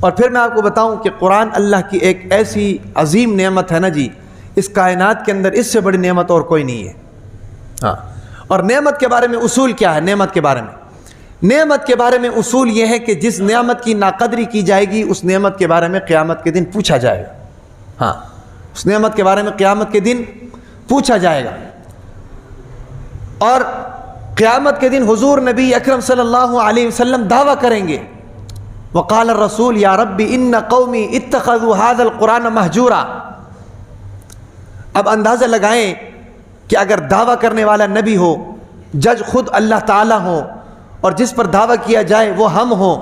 اور پھر میں آپ کو بتاؤں کہ قرآن اللہ کی ایک ایسی عظیم نعمت ہے نا جی، اس کائنات کے اندر اس سے بڑی نعمت اور کوئی نہیں ہے۔ ہاں، اور نعمت کے بارے میں اصول کیا ہے؟ نعمت کے بارے میں اصول یہ ہے کہ جس نعمت کی ناقدری کی جائے گی اس نعمت کے بارے میں قیامت کے دن پوچھا جائے گا۔ ہاں، اس نعمت کے بارے میں قیامت کے دن پوچھا جائے گا۔ اور قیامت کے دن حضور نبی اکرم صلی اللہ علیہ وسلم دعویٰ کریں گے، وقال الرسول یا رب ان قومی اتخذوا هذا القرآن مہجورا۔ اب اندازہ لگائیں کہ اگر دعویٰ کرنے والا نبی ہو، جج خود اللہ تعالیٰ ہو، اور جس پر دعویٰ کیا جائے وہ ہم ہوں،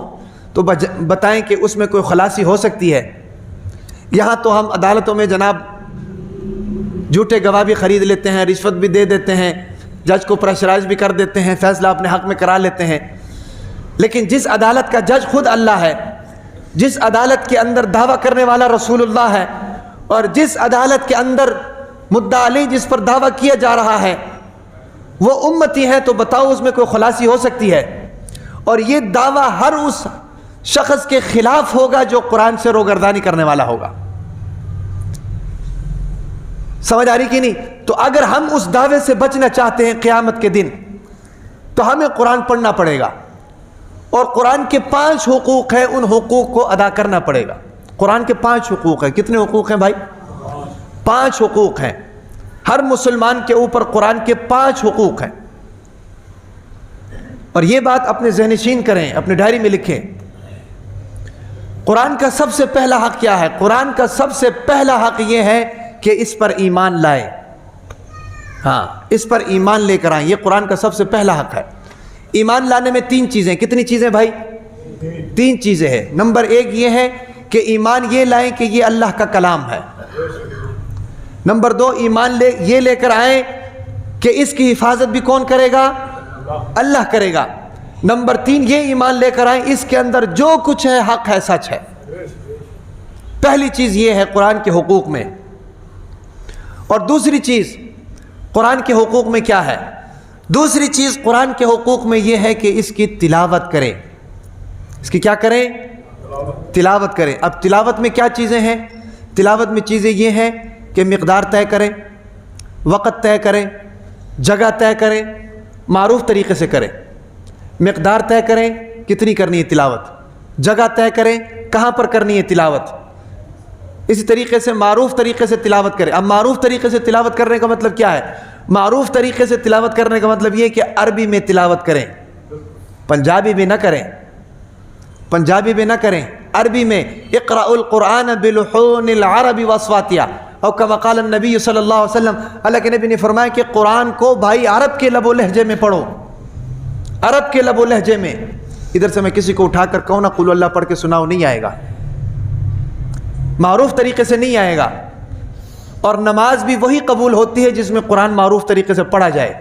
تو بتائیں کہ اس میں کوئی خلاصی ہو سکتی ہے؟ یہاں تو ہم عدالتوں میں جناب جھوٹے گواہ بھی خرید لیتے ہیں، رشوت بھی دے دیتے ہیں، جج کو پریشرائز بھی کر دیتے ہیں، فیصلہ اپنے حق میں کرا لیتے ہیں، لیکن جس عدالت کا جج خود اللہ ہے، جس عدالت کے اندر دعویٰ کرنے والا رسول اللہ ہے، اور جس عدالت کے اندر مدعا علی جس پر دعویٰ کیا جا رہا ہے وہ امتی ہے، تو بتاؤ اس میں کوئی خلاصی ہو سکتی ہے؟ اور یہ دعویٰ ہر اس شخص کے خلاف ہوگا جو قرآن سے روگردانی کرنے والا ہوگا۔ سمجھ آ رہی کہ نہیں؟ تو اگر ہم اس دعوے سے بچنا چاہتے ہیں قیامت کے دن تو ہمیں قرآن پڑھنا پڑے گا، اور قرآن کے 5 حقوق ہیں، ان حقوق کو ادا کرنا پڑے گا۔ قرآن کے 5 حقوق ہیں۔ کتنے حقوق ہیں بھائی؟ 5 حقوق ہیں۔ ہر مسلمان کے اوپر قرآن کے 5 حقوق ہیں، اور یہ بات اپنے ذہن نشین کریں، اپنے ڈائری میں لکھیں۔ قرآن کا سب سے پہلا حق کیا ہے؟ قرآن کا سب سے پہلا حق یہ ہے کہ اس پر ایمان لائے۔ ہاں، اس پر ایمان لے کر آئیں، یہ قرآن کا سب سے پہلا حق ہے۔ ایمان لانے میں 3 چیزیں، کتنی چیزیں بھائی؟ 3 چیزیں ہیں۔ نمبر 1 یہ ہے کہ ایمان یہ لائیں کہ یہ اللہ کا کلام ہے۔ نمبر 2 ایمان یہ لے کر آئیں کہ اس کی حفاظت بھی کون کرے گا؟ اللہ کرے گا۔ نمبر 3 یہ ایمان لے کر آئیں اس کے اندر جو کچھ ہے حق ہے، سچ ہے۔ پہلی چیز یہ ہے قرآن کے حقوق میں۔ اور دوسری چیز قرآن کے حقوق میں کیا ہے؟ دوسری چیز قرآن کے حقوق میں یہ ہے کہ اس کی تلاوت کریں۔ اس کی کیا کریں؟ تلاوت کریں۔ اب تلاوت میں کیا چیزیں ہیں؟ تلاوت میں چیزیں یہ ہیں کہ مقدار طے کریں، وقت طے کریں، جگہ طے کریں، معروف طریقے سے کریں۔ مقدار طے کریں کتنی کرنی ہے تلاوت، جگہ طے کریں کہاں پر کرنی ہے تلاوت، اسی طریقے سے معروف طریقے سے تلاوت کریں۔ اب معروف طریقے سے تلاوت کرنے کا مطلب کیا ہے؟ معروف طریقے سے تلاوت کرنے کا مطلب یہ کہ عربی میں تلاوت کریں، پنجابی میں نہ کریں، عربی میں۔ اقرأوا القرآن بلحون العرب واصواتها، اور کما قال النبی صلی اللہ علیہ وسلم، اللہ کے نبی نے فرمایا کہ قرآن کو بھائی عرب کے لب و لہجے میں پڑھو، عرب کے لب و لہجے میں۔ ادھر سے میں کسی کو اٹھا کر کہوں نا قل اللہ پڑھ کے سناؤ، نہیں آئے گا، معروف طریقے سے نہیں آئے گا۔ اور نماز بھی وہی قبول ہوتی ہے جس میں قرآن معروف طریقے سے پڑھا جائے،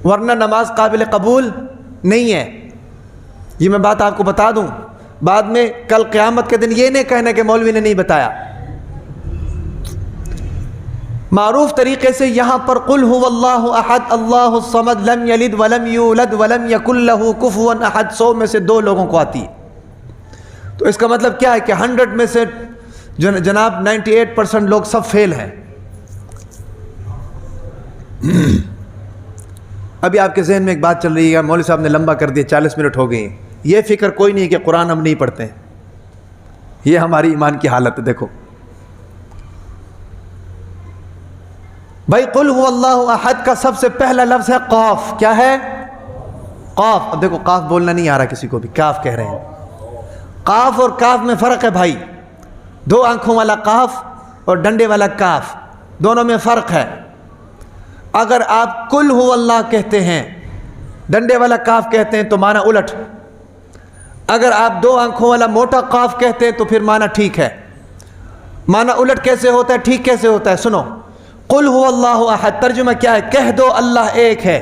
ورنہ نماز قابل قبول نہیں ہے۔ یہ میں بات آپ کو بتا دوں، بعد میں کل قیامت کے دن یہ نہیں کہنا کہ مولوی نے نہیں بتایا۔ معروف طریقے سے یہاں پر قل هو اللہ احد اللہ الصمد لم یلد ولم یولد ولم یکن لہ کفوا احد 100 میں سے 2 لوگوں کو آتی ہے۔ تو اس کا مطلب کیا ہے کہ 100 میں سے جناب 98% لوگ سب فیل ہیں۔ ابھی آپ کے ذہن میں ایک بات چل رہی ہے، مولوی صاحب نے لمبا کر دیا، 40 منٹ ہو گئی ہیں۔ یہ فکر کوئی نہیں کہ قرآن ہم نہیں پڑھتے ہیں، یہ ہماری ایمان کی حالت ہے۔ دیکھو بھائی، قل هو اللہ احد کا سب سے پہلا لفظ ہے قاف۔ کیا ہے؟ قاف۔ اب دیکھو قاف بولنا نہیں آ رہا کسی کو بھی، کاف کہہ رہے ہیں۔ قاف اور کاف میں فرق ہے بھائی، 2 آنکھوں والا قاف اور ڈنڈے والا کاف، دونوں میں فرق ہے۔ اگر آپ قل هو اللہ کہتے ہیں، ڈنڈے والا کاف کہتے ہیں تو معنی الٹ۔ اگر آپ 2 آنکھوں والا موٹا قاف کہتے ہیں تو پھر معنی ٹھیک ہے۔ معنی الٹ کیسے ہوتا ہے، ٹھیک کیسے ہوتا ہے؟ سنو، قل هو اللہ احد ترجمہ کیا ہے؟ کہہ دو اللہ ایک ہے،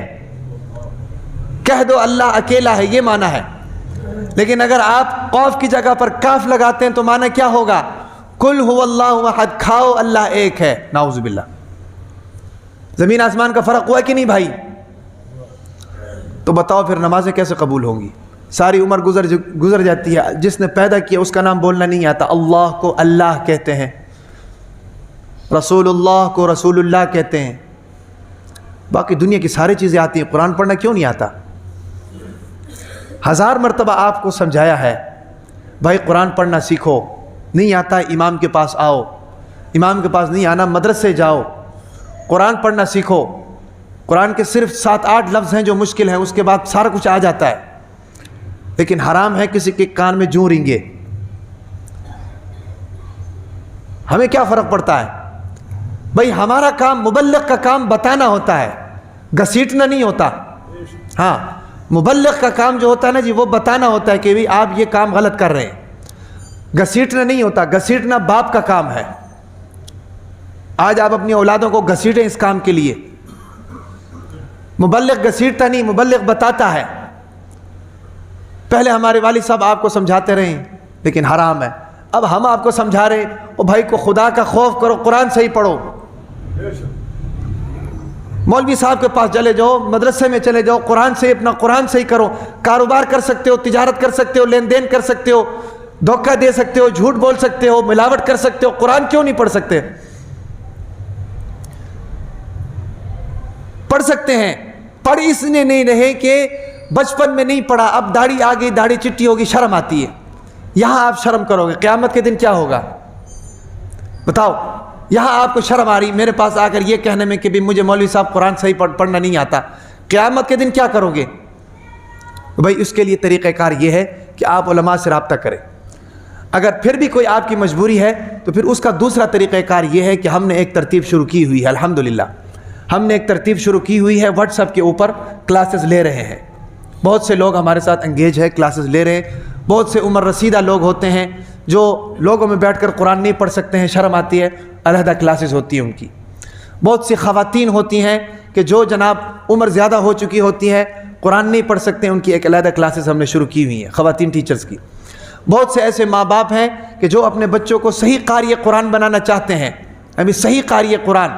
کہہ دو اللہ اکیلا ہے، یہ معنی ہے۔ لیکن اگر آپ قاف کی جگہ پر کاف لگاتے ہیں تو معنی کیا ہوگا؟ قل هو اللہ احد، کھاؤ اللہ ایک ہے۔ نعوذ باللہ۔ زمین آسمان کا فرق ہوا کہ نہیں بھائی؟ تو بتاؤ پھر نمازیں کیسے قبول ہوں گی؟ ساری عمر گزر جاتی ہے، جس نے پیدا کیا اس کا نام بولنا نہیں آتا، اللہ کو اللہ کہتے ہیں، رسول اللہ کو رسول اللہ کہتے ہیں، باقی دنیا کی ساری چیزیں آتی ہیں، قرآن پڑھنا کیوں نہیں آتا؟ 1000 مرتبہ آپ کو سمجھایا ہے بھائی قرآن پڑھنا سیکھو، نہیں آتا امام کے پاس آؤ، امام کے پاس نہیں آنا مدرسے جاؤ، قرآن پڑھنا سیکھو۔ قرآن کے صرف 7-8 لفظ ہیں جو مشکل ہیں، اس کے بعد سارا کچھ آ جاتا ہے، لیکن حرام ہے کسی کے کان میں جوں رینگے۔ ہمیں کیا فرق پڑتا ہے بھائی؟ ہمارا کام، مبلغ کا کام بتانا ہوتا ہے، گھسیٹنا نہیں ہوتا۔ ہاں، مبلغ کا کام جو ہوتا ہے نا جی، وہ بتانا ہوتا ہے کہ بھئی آپ یہ کام غلط کر رہے ہیں، گھسیٹنا نہیں ہوتا۔ گھسیٹنا باپ کا کام ہے۔ آج آپ اپنی اولادوں کو گھسیٹیں اس کام کے لیے۔ مبلغ گھسیٹتا نہیں، مبلغ بتاتا ہے۔ پہلے ہمارے والد صاحب آپ کو سمجھاتے رہے لیکن حرام ہے، اب ہم آپ کو سمجھا رہے او بھائی کو خدا کا خوف کرو، قرآن صحیح پڑھو۔ مولوی صاحب کے پاس چلے جاؤ، مدرسے میں چلے جاؤ، قرآن سے اپنا قرآن صحیح کرو۔ کاروبار کر سکتے ہو، تجارت کر سکتے ہو، لین دین کر سکتے ہو، دھوکہ دے سکتے ہو، جھوٹ بول سکتے ہو، ملاوٹ کر سکتے ہو، قرآن کیوں نہیں پڑھ سکتے؟ پڑھ سکتے ہیں۔ پڑھ اس نے نہیں رہے کہ بچپن میں نہیں پڑھا، اب داڑھی آ گئی، داڑھی چٹی ہوگی، شرم آتی ہے۔ یہاں آپ شرم کرو گے، قیامت کے دن کیا ہوگا بتاؤ؟ یہاں آپ کو شرم آ رہی میرے پاس آ کر یہ کہنے میں کہ بھی مجھے مولوی صاحب قرآن صحیح پڑھنا نہیں آتا، قیامت کے دن کیا کرو گے؟ بھائی اس کے لیے طریقہ کار یہ ہے کہ آپ علماء سے رابطہ کریں۔ اگر پھر بھی کوئی آپ کی مجبوری ہے تو پھر اس کا دوسرا طریقہ کار یہ ہے کہ ہم نے ایک ترتیب شروع کی ہوئی ہے، الحمدللہ ہم نے ایک ترتیب شروع کی ہوئی ہے، واٹس ایپ کے اوپر کلاسز لے رہے ہیں۔ بہت سے لوگ ہمارے ساتھ انگیج ہے، کلاسز لے رہے ہیں۔ بہت سے عمر رسیدہ لوگ ہوتے ہیں جو لوگوں میں بیٹھ کر قرآن نہیں پڑھ سکتے ہیں، شرم آتی ہے، علیحدہ کلاسز ہوتی ہیں ان کی۔ بہت سی خواتین ہوتی ہیں کہ جو جناب عمر زیادہ ہو چکی ہوتی ہیں، قرآن نہیں پڑھ سکتے، ان کی ایک علیحدہ کلاسز ہم نے شروع کی ہوئی ہیں خواتین ٹیچرز کی۔ بہت سے ایسے ماں باپ ہیں کہ جو اپنے بچوں کو صحیح قاری قرآن بنانا چاہتے ہیں، ابھی صحیح قاری قرآن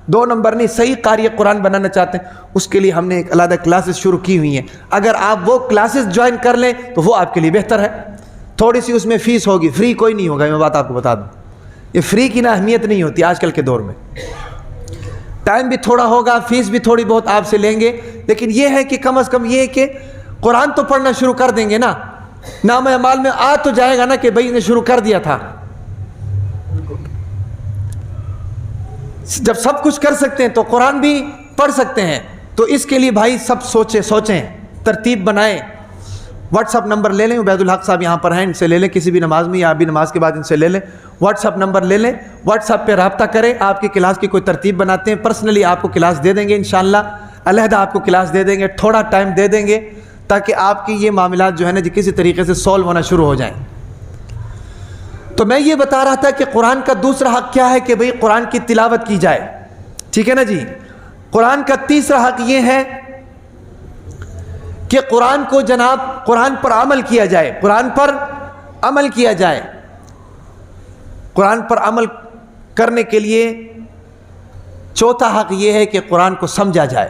2 نمبر نہیں، صحیح قاری قرآن بنانا چاہتے ہیں، اس کے لیے ہم نے ایک علیحدہ کلاسز شروع کی ہوئی ہیں۔ اگر آپ وہ کلاسز جوائن کر لیں تو وہ آپ کے لیے بہتر ہے۔ تھوڑی سی اس میں فیس ہوگی، فری کوئی نہیں ہوگا، میں بات آپ کو بتا دوں، یہ فری کی نا اہمیت نہیں ہوتی آج کل کے دور میں۔ ٹائم بھی تھوڑا ہوگا، فیس بھی تھوڑی بہت آپ سے لیں گے، لیکن یہ ہے کہ کم از کم یہ ہے کہ قرآن تو پڑھنا شروع کر دیں گے نا، نام اعمال میں آ تو جائے گا نا کہ بھائی نے شروع کر دیا تھا۔ جب سب کچھ کر سکتے ہیں تو قرآن بھی پڑھ سکتے ہیں، تو اس کے لیے بھائی سب سوچیں، ترتیب بنائیں۔ واٹس ایپ نمبر لے لیں، عبید الحق صاحب یہاں پر ہیں، ان سے لے لیں کسی بھی نماز میں، یا ابھی نماز کے بعد ان سے لے لیں، واٹس ایپ نمبر لے لیں، واٹس ایپ پہ رابطہ کریں، آپ کی کلاس کی کوئی ترتیب بناتے ہیں، پرسنلی آپ کو کلاس دے دیں گے انشاءاللہ، علیحدہ آپ کو کلاس دے دیں گے، تھوڑا ٹائم دے دیں گے تاکہ آپ کی یہ معاملات جو ہے نا جی کسی طریقے سے سولو ہونا شروع ہو جائیں۔ تو میں یہ بتا رہا تھا کہ قرآن کا دوسرا حق کیا ہے کہ بھئی قرآن کی تلاوت کی جائے، ٹھیک ہے نا جی۔ قرآن کا تیسرا حق یہ ہے کہ قرآن کو جناب قرآن پر عمل کیا جائے، قرآن پر عمل کیا جائے۔ قرآن پر عمل کرنے کے لیے چوتھا حق یہ ہے کہ قرآن کو سمجھا جائے۔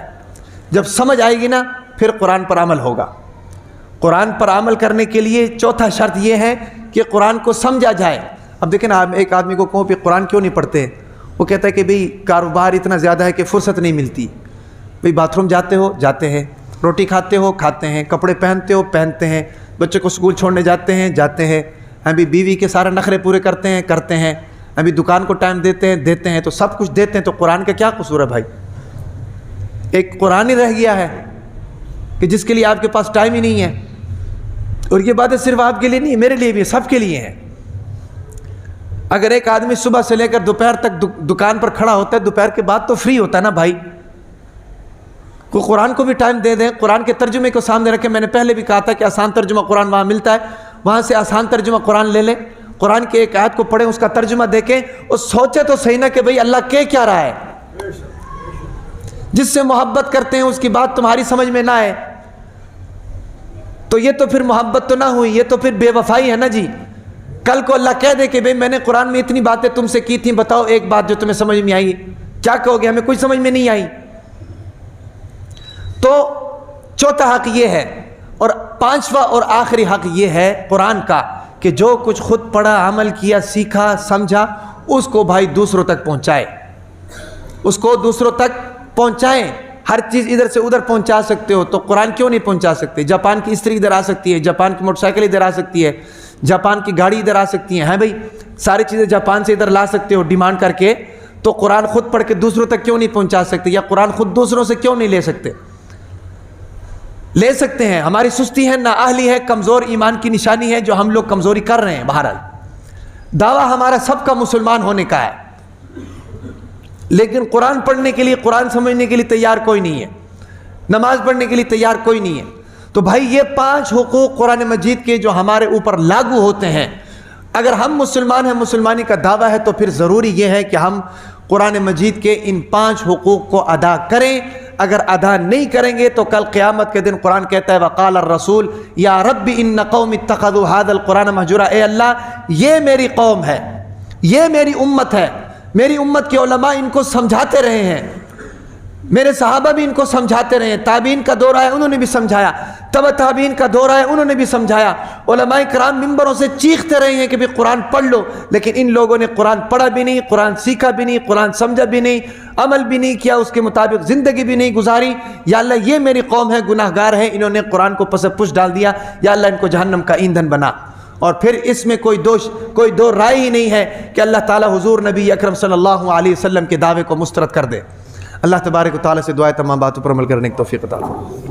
جب سمجھ آئے گی نا پھر قرآن پر عمل ہوگا۔ قرآن پر عمل کرنے کے لیے چوتھا شرط یہ ہے کہ قرآن کو سمجھا جائے۔ اب دیکھیں نا، ایک آدمی کو کہوں پہ قرآن کیوں نہیں پڑھتے، وہ کہتا ہے کہ بھئی کاروبار اتنا زیادہ ہے کہ فرصت نہیں ملتی۔ بھئی باتھ روم جاتے ہو، جاتے ہیں، روٹی کھاتے ہو، کھاتے ہیں، کپڑے پہنتے ہو، پہنتے ہیں، بچے کو اسکول چھوڑنے جاتے ہیں، جاتے ہیں، ابھی بیوی کے سارے نخرے پورے کرتے ہیں، ابھی دکان کو ٹائم دیتے ہیں، تو سب کچھ دیتے ہیں، تو قرآن کا کیا قصور ہے بھائی؟ ایک قرآن ہی رہ گیا ہے کہ جس کے لیے آپ کے پاس ٹائم ہی نہیں ہے۔ اور یہ باتیں صرف آپ کے لیے نہیں، میرے لیے بھی، سب کے لیے ہیں۔ اگر ایک آدمی صبح سے لے کر دوپہر تک دکان پر کھڑا ہوتا ہے، دوپہر کے بعد تو فری ہوتا ہے نا بھائی، کوئی قرآن کو بھی ٹائم دے دیں، قرآن کے ترجمے کو سامنے رکھیں۔ میں نے پہلے بھی کہا تھا کہ آسان ترجمہ قرآن وہاں ملتا ہے، وہاں سے آسان ترجمہ قرآن لے لیں، قرآن کے ایک آیت کو پڑھیں، اس کا ترجمہ دیکھیں، اور سوچے تو صحیح نہ کہ بھئی اللہ کہہ کیا رہا ہے۔ جس سے محبت کرتے ہیں اس کی بات تمہاری سمجھ میں نہ آئے تو یہ تو پھر محبت تو نہ ہوئی، یہ تو پھر بے وفائی ہے نا جی۔ کل کو اللہ کہہ دے کہ بھئی میں نے قرآن میں اتنی باتیں تم سے کی تھیں، بتاؤ ایک بات جو تمہیں سمجھ میں آئی، کیا کہو گے؟ ہمیں کوئی سمجھ میں نہیں آئی۔ تو چوتھا حق یہ ہے، اور پانچواں اور آخری حق یہ ہے قرآن کا کہ جو کچھ خود پڑھا، عمل کیا، سیکھا، سمجھا، اس کو بھائی دوسروں تک پہنچائے، اس کو دوسروں تک پہنچائیں۔ ہر چیز ادھر سے ادھر پہنچا سکتے ہو تو قرآن کیوں نہیں پہنچا سکتے؟ جاپان کی استری ادھر آ سکتی ہے، جاپان کی موٹر سائیکل ادھر آ سکتی ہے، جاپان کی گاڑی ادھر آ سکتی ہیں، بھائی ساری چیزیں جاپان سے ادھر لا سکتے ہو ڈیمانڈ کر کے، تو قرآن خود پڑھ کے دوسروں تک کیوں نہیں پہنچا سکتے؟ یا قرآن خود دوسروں سے کیوں نہیں لے سکتے؟ لے سکتے ہیں، ہماری سستی ہے، نااہلی ہے، کمزور ایمان کی نشانی ہے جو ہم لوگ کمزوری کر رہے ہیں۔ بہرحال دعویٰ ہمارا سب کا مسلمان ہونے کا ہے، لیکن قرآن پڑھنے کے لیے، قرآن سمجھنے کے لیے تیار کوئی نہیں ہے، نماز پڑھنے کے لیے تیار کوئی نہیں ہے۔ تو بھائی یہ 5 حقوق قرآن مجید کے جو ہمارے اوپر لاگو ہوتے ہیں، اگر ہم مسلمان ہیں، مسلمانی کا دعویٰ ہے، تو پھر ضروری یہ ہے کہ ہم قرآن مجید کے ان 5 حقوق کو ادا کریں۔ اگر ادا نہیں کریں گے تو کل قیامت کے دن قرآن کہتا ہے وقال الرسول یا رب ان قوم اتخذوا هذا القرآن مہجورا، اے اللہ یہ میری قوم ہے، یہ میری امت ہے، میری امت کے علماء ان کو سمجھاتے رہے ہیں، میرے صحابہ بھی ان کو سمجھاتے رہے ہیں، تابعین کا دور آیا انہوں نے بھی سمجھایا، تبع تابعین کا دور آیا انہوں نے بھی سمجھایا، علماء کرام ممبروں سے چیختے رہے ہیں کہ بھی قرآن پڑھ لو، لیکن ان لوگوں نے قرآن پڑھا بھی نہیں، قرآن سیکھا بھی نہیں، قرآن سمجھا بھی نہیں، عمل بھی نہیں کیا، اس کے مطابق زندگی بھی نہیں گزاری۔ یا اللہ یہ میری قوم ہے، گناہ گار ہے، انہوں نے قرآن کو پس پش ڈال دیا، یا اللہ ان کو جہنم کا ایندھن بنا۔ اور پھر اس میں کوئی دو رائے ہی نہیں ہے کہ اللہ تعالیٰ حضور نبی اکرم صلی اللہ علیہ وسلم کے دعوے کو مسترد کر دے۔ اللہ تبارک و تعالیٰ سے دعائے تمام باتوں پر عمل کرنے کی توفیق عطا فرمائے۔